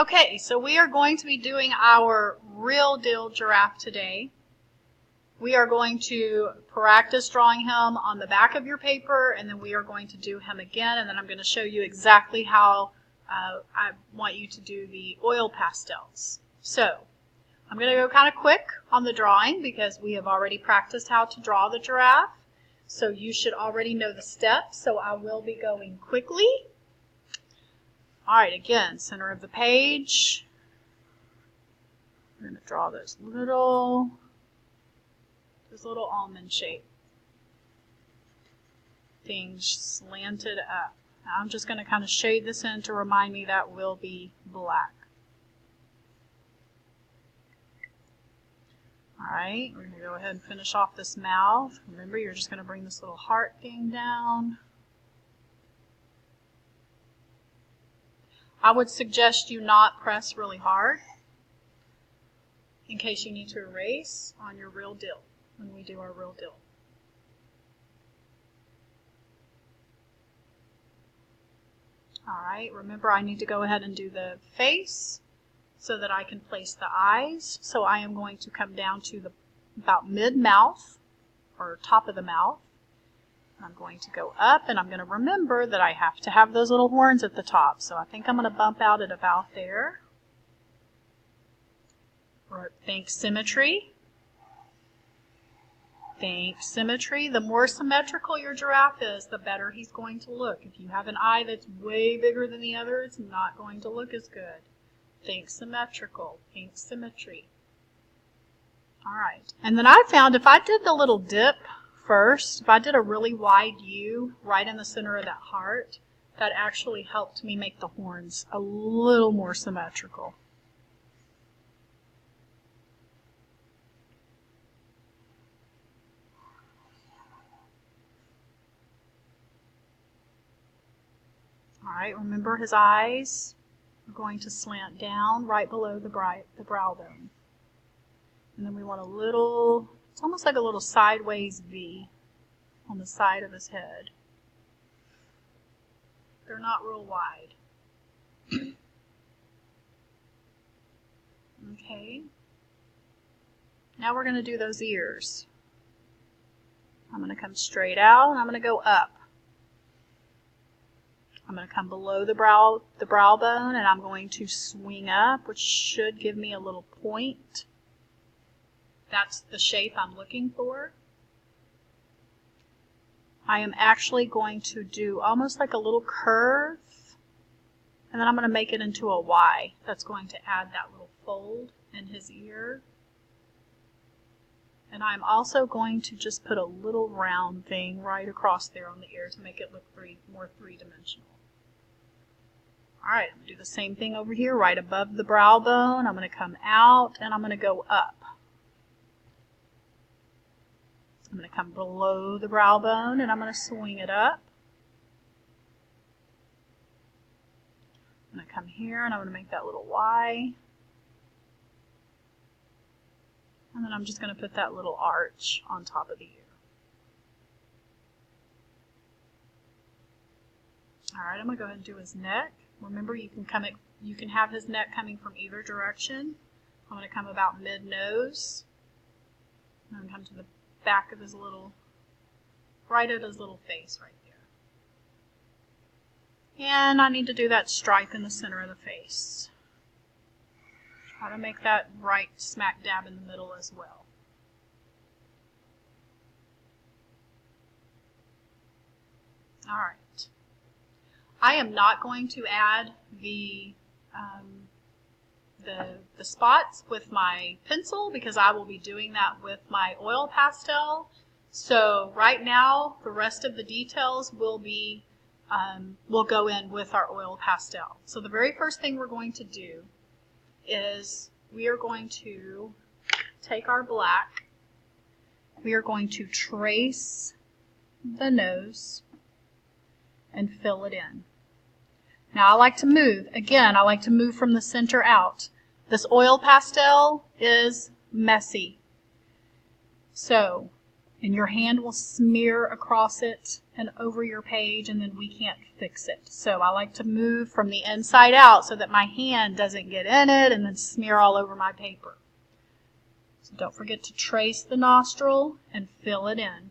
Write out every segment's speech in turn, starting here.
Okay, so we are going to be doing our real deal giraffe today. We are going to practice drawing him on the back of your paper, and then we are going to do him again, and then I'm going to show you exactly how I want you to do the oil pastels. So, I'm going to go kind of quick on the drawing because we have already practiced how to draw the giraffe. So you should already know the steps, so I will be going quickly. All right, again, center of the page. We're going to draw this little almond shape things slanted up. Now I'm just going to kind of shade this in to remind me that will be black. All right, we're going to go ahead and finish off this mouth. Remember, you're just going to bring this little heart thing down. I would suggest you not press really hard in case you need to erase on your real deal when we do our real deal. All right, remember I need to go ahead and do the face so that I can place the eyes. So I am going to come down to about mid-mouth or top of the mouth. I'm going to go up, and I'm going to remember that I have to have those little horns at the top. So I think I'm going to bump out at about there. Think symmetry. Think symmetry. The more symmetrical your giraffe is, the better he's going to look. If you have an eye that's way bigger than the other, it's not going to look as good. Think symmetrical. Think symmetry. All right. And then I found if I did the little dip first, if I did a really wide U right in the center of that heart, that actually helped me make the horns a little more symmetrical. All right, remember his eyes are going to slant down right below the brow bone. And then we want a little, it's almost like a little sideways V on the side of his head. They're not real wide. Okay. Now we're going to do those ears. I'm going to come straight out and I'm going to go up. I'm going to come below the brow bone and I'm going to swing up, which should give me a little point. That's the shape I'm looking for. I am actually going to do almost like a little curve, and then I'm going to make it into a Y. That's going to add that little fold in his ear. And I'm also going to just put a little round thing right across there on the ear to make it look more three-dimensional. All right, I'm going to do the same thing over here right above the brow bone. I'm going to come out and I'm going to go up. I'm going to come below the brow bone and I'm going to swing it up. I'm going to come here and I'm going to make that little Y. And then I'm just going to put that little arch on top of the ear. All right, I'm going to go ahead and do his neck. Remember, you can have his neck coming from either direction. I'm going to come about mid-nose. I'm going to come to the back of his right at his little face right there. And I need to do that stripe in the center of the face. Try to make that right smack dab in the middle as well. All right. I am not going to add the spots with my pencil because I will be doing that with my oil pastel. So right now, the rest of the details will go in with our oil pastel. So the very first thing we're going to do is we are going to take our black. We are going to trace the nose and fill it in. Now I like to move. Again, I like to move from the center out. This oil pastel is messy. So and your hand will smear across it and over your page, and then we can't fix it. So I like to move from the inside out so that my hand doesn't get in it and then smear all over my paper. So don't forget to trace the nostril and fill it in.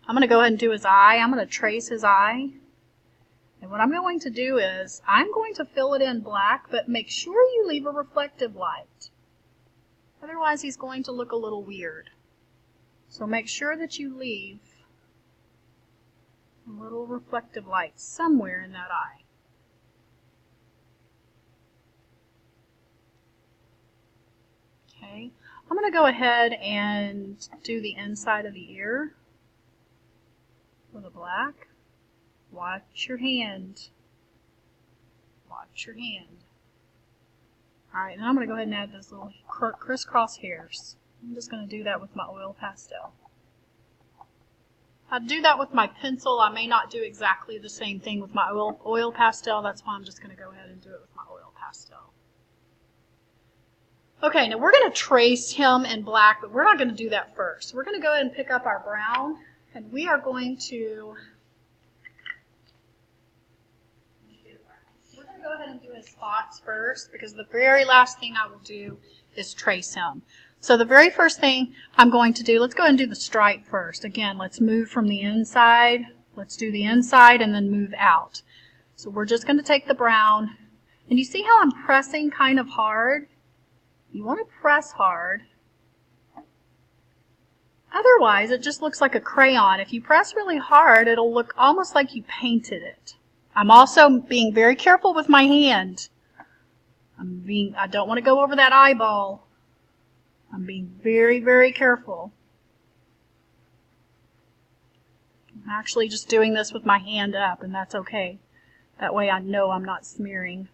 I'm going to go ahead and do his eye. I'm going to trace his eye. And what I'm going to do is, I'm going to fill it in black, but make sure you leave a reflective light. Otherwise, he's going to look a little weird. So make sure that you leave a little reflective light somewhere in that eye. Okay, I'm going to go ahead and do the inside of the ear with the black. Watch your hand. Watch your hand. Alright, now I'm going to go ahead and add those little crisscross hairs. I'm just going to do that with my oil pastel. I do that with my pencil. I may not do exactly the same thing with my oil pastel. That's why I'm just going to go ahead and do it with my oil pastel. Okay, now we're going to trace him in black, but we're not going to do that first. We're going to go ahead and pick up our brown, and we are going to go ahead and do his spots first, because the very last thing I will do is trace him. So the very first thing I'm going to do, let's go ahead and do the stripe first. Again, let's move from the inside. Let's do the inside and then move out. So we're just going to take the brown, and you see how I'm pressing kind of hard? You want to press hard. Otherwise, it just looks like a crayon. If you press really hard, it'll look almost like you painted it. I'm also being very careful with my hand. I don't want to go over that eyeball. I'm being very, very careful. I'm actually just doing this with my hand up, and that's okay. That way I know I'm not smearing.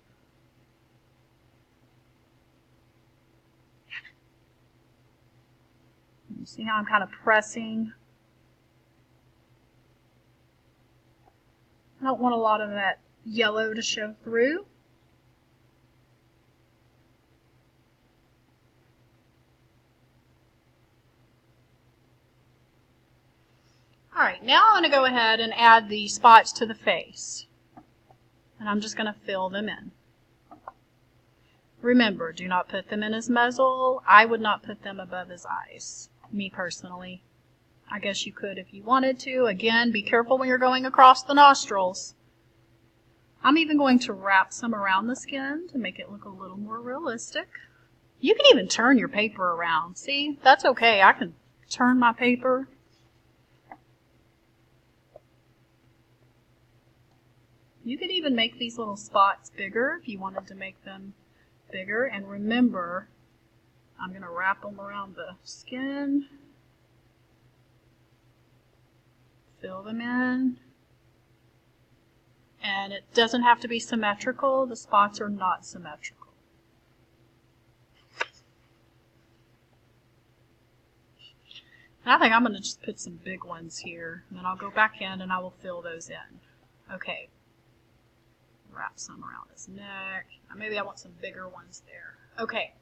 You see how I'm kind of pressing? I don't want a lot of that yellow to show through. Alright, now I'm going to go ahead and add the spots to the face. And I'm just going to fill them in. Remember, do not put them in his muzzle. I would not put them above his eyes, me personally. I guess you could if you wanted to. Again, be careful when you're going across the nostrils. I'm even going to wrap some around the skin to make it look a little more realistic. You can even turn your paper around. See, that's okay. I can turn my paper. You could even make these little spots bigger if you wanted to make them bigger. And remember, I'm going to wrap them around the skin. Fill them in. And it doesn't have to be symmetrical. The spots are not symmetrical. And I think I'm going to just put some big ones here. And then I'll go back in and I will fill those in. Okay. Wrap some around his neck. Maybe I want some bigger ones there. Okay.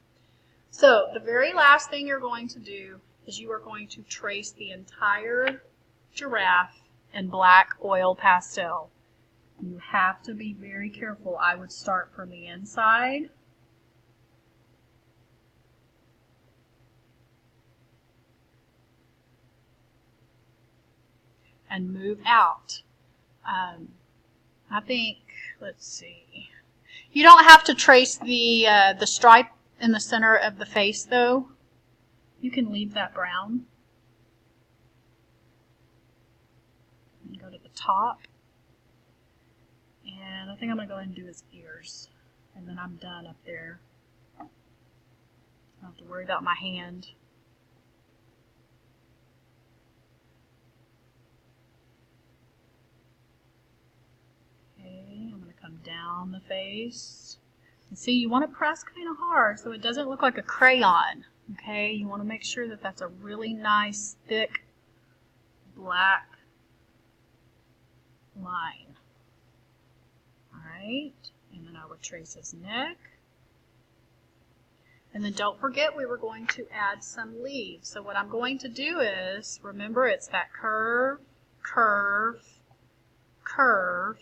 So the very last thing you're going to do is you are going to trace the entire giraffe in black oil pastel. You have to be very careful. I would start from the inside. And move out. I think, let's see. You don't have to trace the stripe in the center of the face, though. You can leave that brown. And go to the top. And I think I'm going to go ahead and do his ears. And then I'm done up there. I don't have to worry about my hand. Okay, I'm going to come down the face. And see, you want to press kind of hard so it doesn't look like a crayon. Okay, you want to make sure that that's a really nice, thick, black line. Alright, and then I would trace his neck. And then don't forget we were going to add some leaves. So what I'm going to do is, remember it's that curve, curve, curve.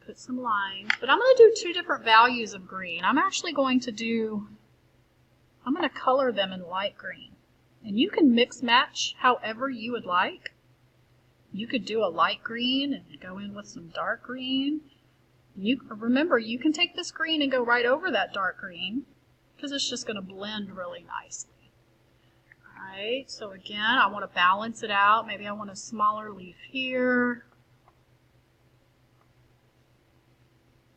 Put some lines. But I'm going to do 2 different values of green. I'm actually going to color them in light green. And you can mix match however you would like. You could do a light green and go in with some dark green. Remember, you can take this green and go right over that dark green because it's just going to blend really nicely. Alright, so again, I want to balance it out. Maybe I want a smaller leaf here.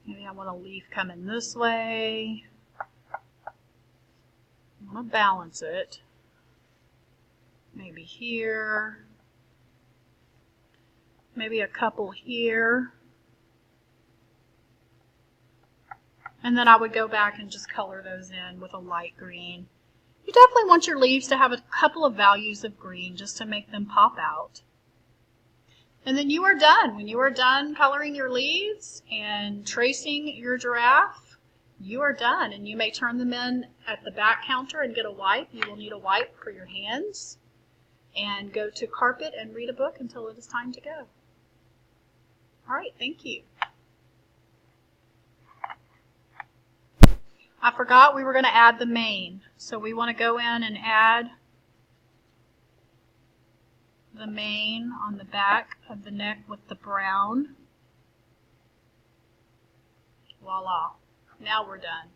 Maybe I want a leaf coming this way. I want to balance it. Maybe here. Maybe a couple here. And then I would go back and just color those in with a light green. You definitely want your leaves to have a couple of values of green just to make them pop out. And then you are done. When you are done coloring your leaves and tracing your giraffe, you are done. And you may turn them in at the back counter and get a wipe. You will need a wipe for your hands. And go to carpet and read a book until it is time to go. All right, thank you. I forgot we were going to add the mane. So we want to go in and add the mane on the back of the neck with the brown. Voila. Now we're done.